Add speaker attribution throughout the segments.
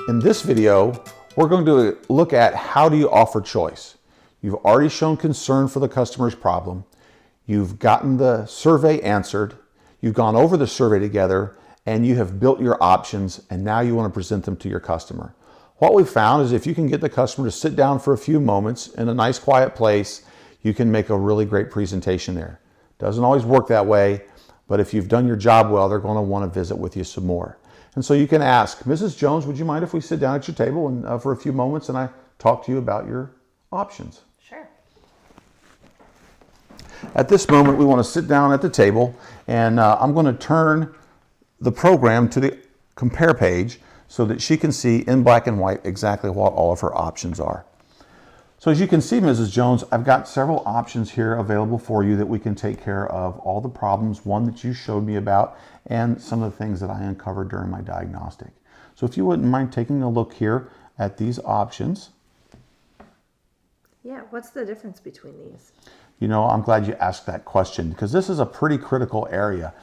Speaker 1: In this video, we're going to look at how do you offer choice. You've already shown concern for the customer's problem. You've gotten the survey answered. You've gone over the survey together and you have built your options, and now you want to present them to your customer. What we've found is if you can get the customer to sit down for a few moments in a nice quiet place, you can make a really great presentation there. Doesn't always work that way, but if you've done your job well, they're going to want to visit with you some more. And so you can ask, Mrs. Jones, would you mind if we sit down at your table and for a few moments and I talk to you about your options?
Speaker 2: Sure.
Speaker 1: At this moment, we want to sit down at the table, and I'm going to turn the program to the compare page so that she can see in black and white exactly what all of her options are. So as you can see, Mrs. Jones, I've got several options here available for you that we can take care of all the problems, one that you showed me about, and some of the things that I uncovered during my diagnostic. So if you wouldn't mind taking a look here at these options.
Speaker 2: Yeah, what's the difference between these?
Speaker 1: You know, I'm glad you asked that question because this is a pretty critical area.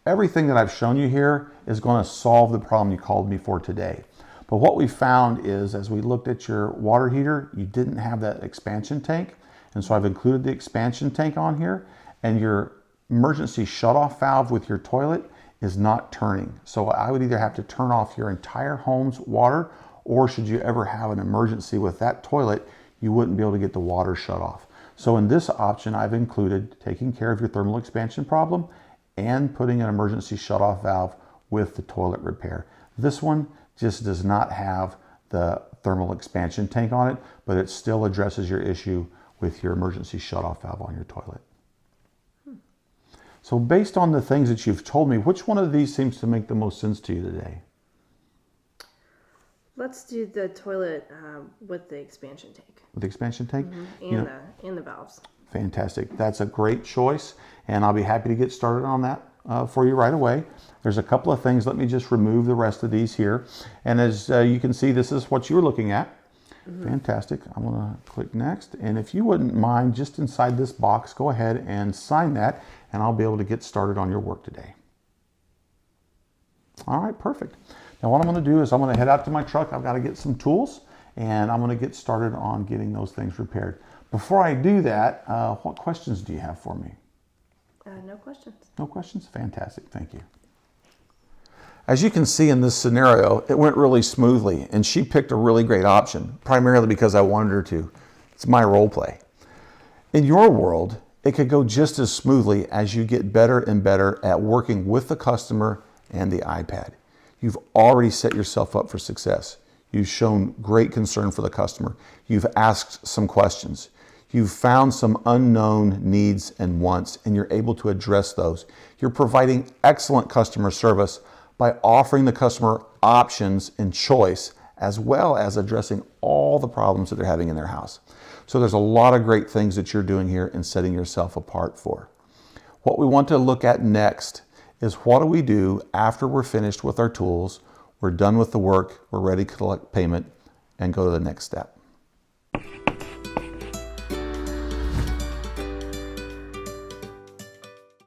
Speaker 1: Everything that I've shown you here is going to solve the problem you called me for today. But what we found is, as we looked at your water heater, you didn't have that expansion tank. And so I've included the expansion tank on here, and your emergency shutoff valve with your toilet is not turning. So I would either have to turn off your entire home's water, or should you ever have an emergency with that toilet, you wouldn't be able to get the water shut off. So in this option, I've included taking care of your thermal expansion problem and putting an emergency shutoff valve with the toilet repair. This one just does not have the thermal expansion tank on it, but it still addresses your issue with your emergency shutoff valve on your toilet. So based on the things that you've told me, which one of these seems to make the most sense to you today?
Speaker 2: Let's do the toilet with the expansion tank.
Speaker 1: With the expansion tank?
Speaker 2: Mm-hmm. And the valves.
Speaker 1: Fantastic. That's a great choice, and I'll be happy to get started on that for you right away. There's a couple of things. Let me just remove the rest of these here. And as you can see, this is what you were looking at. Mm-hmm. Fantastic. I'm going to click next. And if you wouldn't mind, just inside this box, go ahead and sign that, and I'll be able to get started on your work today. All right, perfect. Now what I'm going to do is I'm going to head out to my truck. I've got to get some tools, and I'm going to get started on getting those things repaired. Before I do that, what questions do you have for me?
Speaker 2: No questions.
Speaker 1: No questions? Fantastic. Thank you. As you can see in this scenario, it went really smoothly, and she picked a really great option, primarily because I wanted her to. It's my role play. In your world, it could go just as smoothly as you get better and better at working with the customer and the iPad. You've already set yourself up for success. You've shown great concern for the customer. You've asked some questions. You've found some unknown needs and wants, and you're able to address those. You're providing excellent customer service by offering the customer options and choice, as well as addressing all the problems that they're having in their house. So there's a lot of great things that you're doing here and setting yourself apart for. What we want to look at next is what do we do after we're finished with our tools, we're done with the work, we're ready to collect payment, and go to the next step.